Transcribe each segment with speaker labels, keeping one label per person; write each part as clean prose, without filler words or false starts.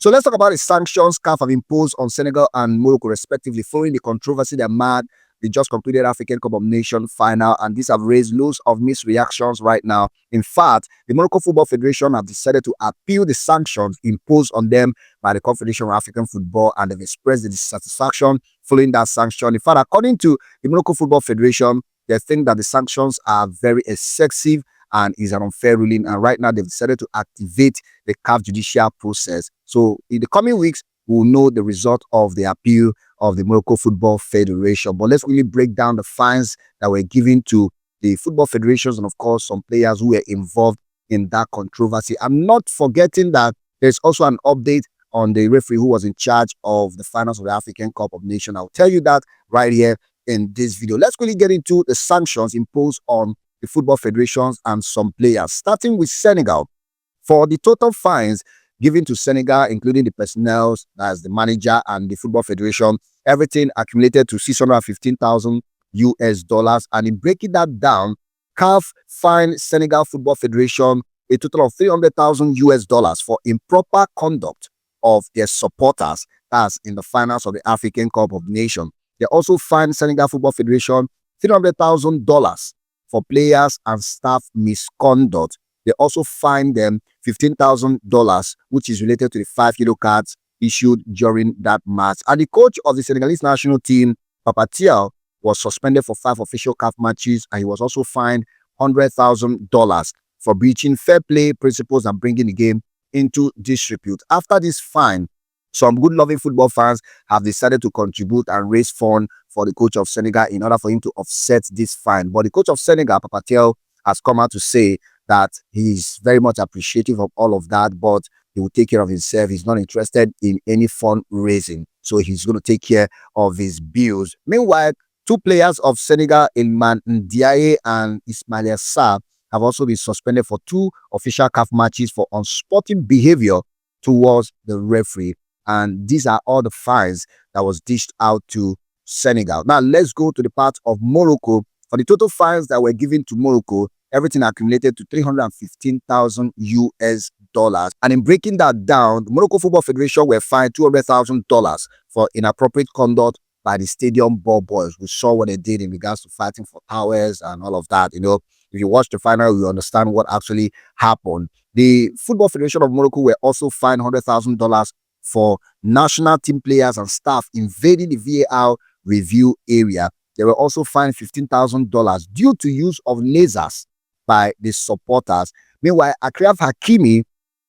Speaker 1: So let's talk about the sanctions CAF have imposed on Senegal and Morocco, respectively, following the controversy that marred the just completed African Cup of Nations final, and these have raised loads of mixed reactions right now. In fact, the Morocco Football Federation have decided to appeal the sanctions imposed on them by the Confederation of African Football, and they've expressed the dissatisfaction following that sanction. In fact, according to the Morocco Football Federation, they think that the sanctions are very excessive and is an unfair ruling. And right now, they've decided to activate the CAF judicial process. So in the coming weeks, we'll know the result of the appeal of the Morocco Football Federation. But let's really break down the fines that were given to the football federations and, of course, some players who were involved in that controversy. I'm not forgetting that there's also an update on the referee who was in charge of the finals of the African Cup of Nations. I'll tell you that right here in this video. Let's really get into the sanctions imposed on the football federations and some players, starting with Senegal. For the total fines given to Senegal, including the personnel, as the manager and the football federation, everything accumulated to 615,000 US dollars. And in breaking that down, CAF fined Senegal Football Federation a total of 300,000 US dollars for improper conduct of their supporters, that's in the finals of the African Cup of Nations. They also fined Senegal Football Federation $300,000 for players and staff misconduct. They also fined them $15,000, which is related to the 5 yellow cards issued during that match. And the coach of the Senegalese national team, Papa Thiaw, was suspended for 5 official CAF matches, and he was also fined $100,000 for breaching fair play principles and bringing the game into disrepute. After this fine, some good-loving football fans have decided to contribute and raise funds for the coach of Senegal in order for him to offset this fine. But the coach of Senegal, Papa Thiaw, has come out to say that he's very much appreciative of all of that, but he will take care of himself. He's not interested in any fundraising, so he's going to take care of his bills. Meanwhile, 2 players of Senegal, Ilman Ndiaye and Ismail Sarr, have also been suspended for 2 official CAF matches for unsporting behavior towards the referee. And these are all the fines that was dished out to Senegal. Now, let's go to the part of Morocco. For the total fines that were given to Morocco, everything accumulated to 315,000 US dollars. And in breaking that down, the Morocco Football Federation were fined $200,000 for inappropriate conduct by the stadium ball boys. We saw what they did in regards to fighting for towers and all of that. You know, if you watch the final, you understand what actually happened. The Football Federation of Morocco were also fined $100,000 for national team players and staff invading the VAR review area. They were also fined $15,000 due to use of lasers by the supporters. Meanwhile, Akraf Hakimi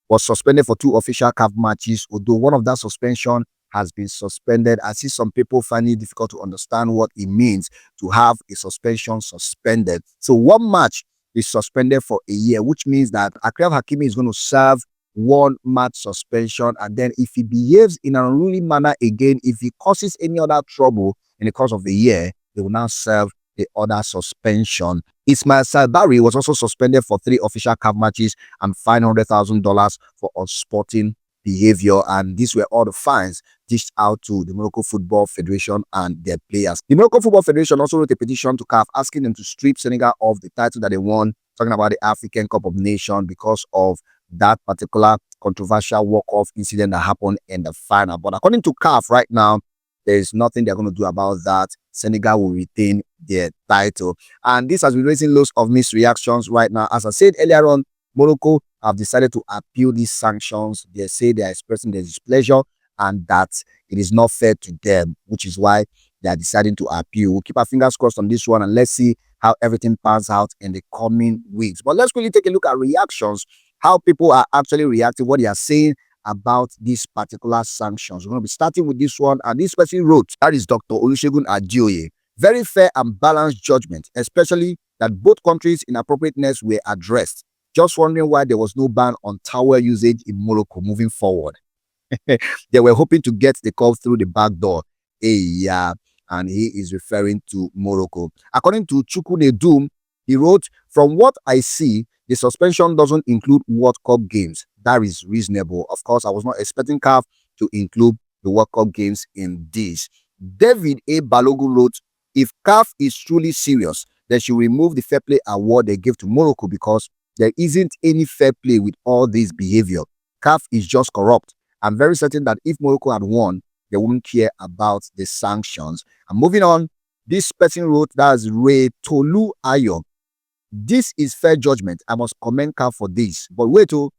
Speaker 1: was suspended for 2 official CAF matches, although one of that suspension has been suspended. I see some people finding it difficult to understand what it means to have a suspension suspended. So 1 match is suspended for a year, which means that Akraf Hakimi is going to serve 1 match suspension, and then if he behaves in an unruly manner again, if he causes any other trouble in the course of the year, he will now serve the other suspension. Ismail Sabari was also suspended for 3 official CAF matches and fined $100,000 for unsporting behavior. And these were all the fines dished out to the Morocco Football Federation and their players. The Morocco Football Federation also wrote a petition to CAF asking them to strip Senegal of the title that they won, talking about the African Cup of Nations, because of that particular controversial walk-off incident that happened in the final. But according to CAF right now, there is nothing they're going to do about that. Senegal will retain their title. And this has been raising loads of mixed reactions right now. As I said earlier on, Morocco have decided to appeal these sanctions. They say they are expressing their displeasure and that it is not fair to them, which is why they are deciding to appeal. We'll keep our fingers crossed on this one, and let's see how everything pans out in the coming weeks. But let's really take a look at reactions, how people are actually reacting, what they are saying about these particular sanctions. We're going to be starting with this one, and this person wrote, that is Dr. Olusegun Adioye. Very fair and balanced judgment, especially that both countries' inappropriateness were addressed. Just wondering why there was no ban on towel usage in Morocco moving forward. They were hoping to get the call through the back door. Yeah, and he is referring to Morocco. According to Chukune Doom, he wrote, from what I see, the suspension doesn't include World Cup games. That is reasonable. Of course, I was not expecting CAF to include the World Cup games in this. David A. Balogun wrote, if CAF is truly serious, they should remove the fair play award they give to Morocco, because there isn't any fair play with all this behavior. CAF is just corrupt I'm very certain that if Morocco had won, they wouldn't care about the sanctions. And moving on, this person wrote, that's Ray Tolu Ayo. This is fair judgment. I must commend CAF for this. But wait, oh,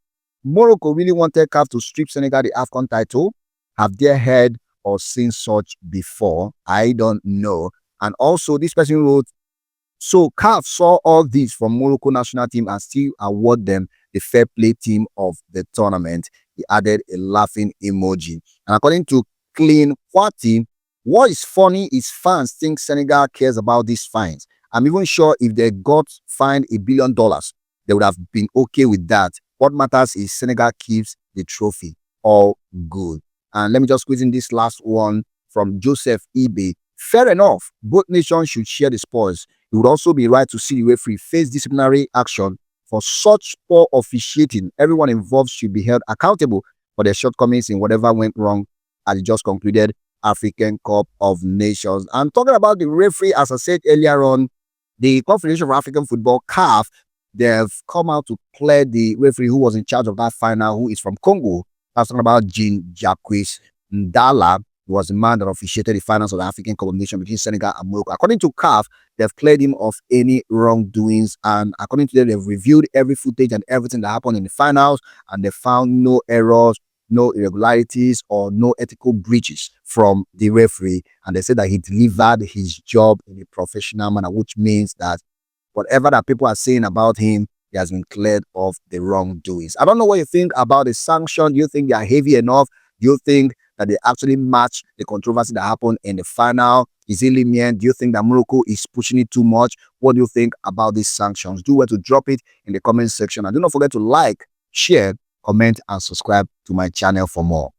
Speaker 1: Morocco really wanted CAF to strip Senegal the AFCON title. Have they heard or seen such before? I don't know. And also, this person wrote, so CAF saw all this from Morocco national team and still award them the fair play team of the tournament. He added a laughing emoji. And according to Clean Kwati, what is funny is fans think Senegal cares about these fines. I'm even sure if they got fined $1 billion, they would have been okay with that. What matters is Senegal keeps the trophy. All good. And let me just squeeze in this last one from Joseph Ibe. Fair enough. Both nations should share the spoils. It would also be right to see the referee face disciplinary action for such poor officiating. Everyone involved should be held accountable for their shortcomings in whatever went wrong at the just concluded African Cup of Nations. And talking about the referee, as I said earlier on, the Confederation of African Football, CAF, they've come out to clear the referee who was in charge of that final, who is from Congo. I was talking about Jean Jacques Ndala, who was the man that officiated the finals of the African Cup of Nations between Senegal and Morocco. According to CAF, they've cleared him of any wrongdoings, and according to them, they've reviewed every footage and everything that happened in the finals, and they found no errors, no irregularities, or no ethical breaches from the referee. And they said that he delivered his job in a professional manner, which means that whatever that people are saying about him, he has been cleared of the wrongdoings. I don't know what you think about the sanction. Do you think they are heavy enough? Do you think that they actually match the controversy that happened in the final? Is it lenient? Do you think that Morocco is pushing it too much? What do you think about these sanctions? Do well to drop it in the comment section. And do not forget to like, share, comment, and subscribe to my channel for more.